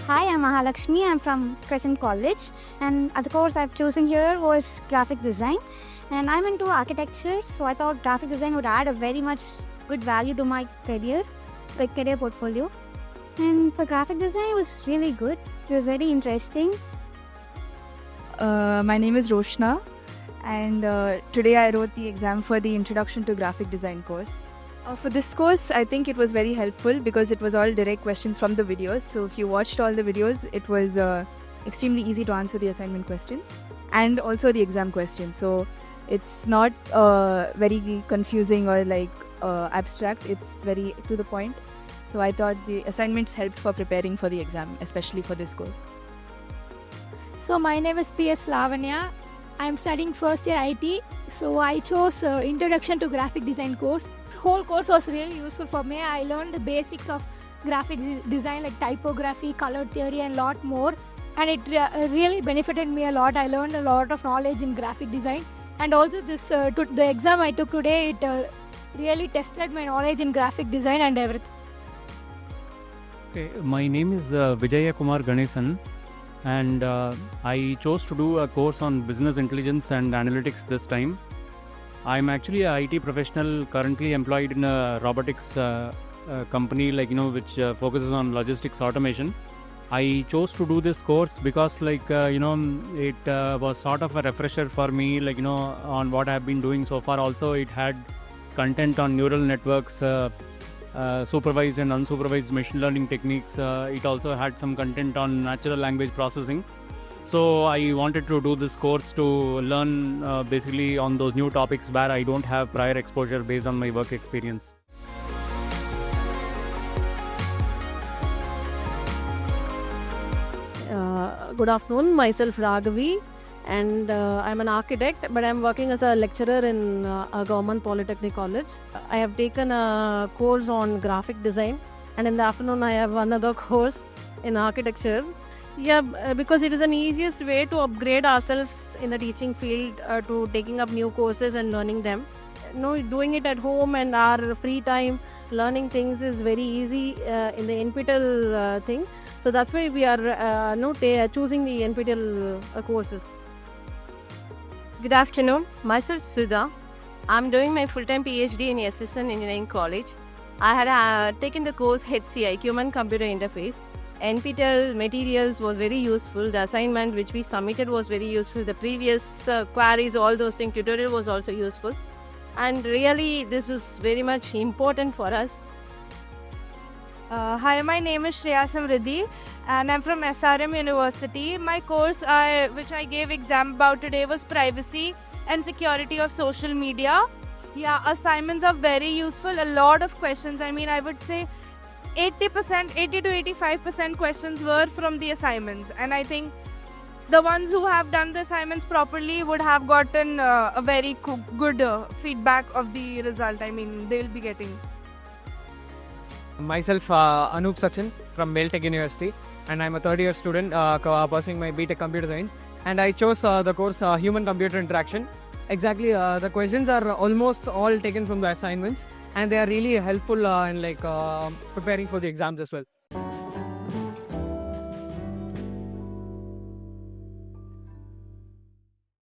Hi, I'm Mahalakshmi. I'm from Crescent College, and the course I've chosen here was graphic design. And I'm into architecture, so I thought graphic design would add a very much good value to my career, like career portfolio. And for graphic design, it was really good. It was very interesting. My name is Roshna, and today I wrote the exam for the Introduction to Graphic Design course. For this course, I think it was very helpful because it was all direct questions from the videos. So if you watched all the videos, it was extremely easy to answer the assignment questions and also the exam questions. So it's not very confusing or abstract. It's very to the point. So I thought the assignments helped for preparing for the exam, especially for this course. So my name is PS Lavanya. I'm studying first year IT. So I chose Introduction to Graphic Design course. The whole course was really useful for me. I learned the basics of graphic design like typography, color theory and lot more. And it really benefited me a lot. I learned a lot of knowledge in graphic design. And also the exam I took today, it really tested my knowledge in graphic design and everything. Okay, my name is Vijaya Kumar Ganesan, and I chose to do a course on business intelligence and analytics this time. I'm actually an IT professional currently employed in a robotics company which focuses on logistics automation. I chose to do this course because it was sort of a refresher for me on what I've been doing so far. Also it had content on neural networks, supervised and unsupervised machine learning techniques. It also had some content on natural language processing. So I wanted to do this course to learn basically on those new topics where I don't have prior exposure based on my work experience. Good afternoon, myself Raghavi, and I'm an architect, but I'm working as a lecturer in a government polytechnic college. I have taken a course on graphic design, and in the afternoon I have another course in architecture. Because it is an easiest way to upgrade ourselves in the teaching field, to taking up new courses and learning them. Doing it at home and our free time, learning things is very easy in the NPTEL thing. So that's why we are choosing the NPTEL courses. Good afternoon, myself Sudha. I'm doing my full-time PhD in Assistant Engineering College. I had taken the course HCI, Human Computer Interface. NPTEL materials was very useful. The assignment which we submitted was very useful. The previous queries, all those things, tutorial was also useful. And really, this was very much important for us. Hi, my name is Shreya Samriddhi and I'm from SRM University. My course which I gave exam about today was privacy and security of social media. Yeah, assignments are very useful. A lot of questions. I mean, I would say 80 to 85% questions were from the assignments, and I think the ones who have done the assignments properly would have gotten a very good feedback of the result. I mean, they'll be getting. Myself, Anup Sachin from Meltech University, and I'm a third year student pursuing my BTech Computer Science. And I chose the course Human Computer Interaction. Exactly, the questions are almost all taken from the assignments, and they are really helpful in preparing for the exams as well.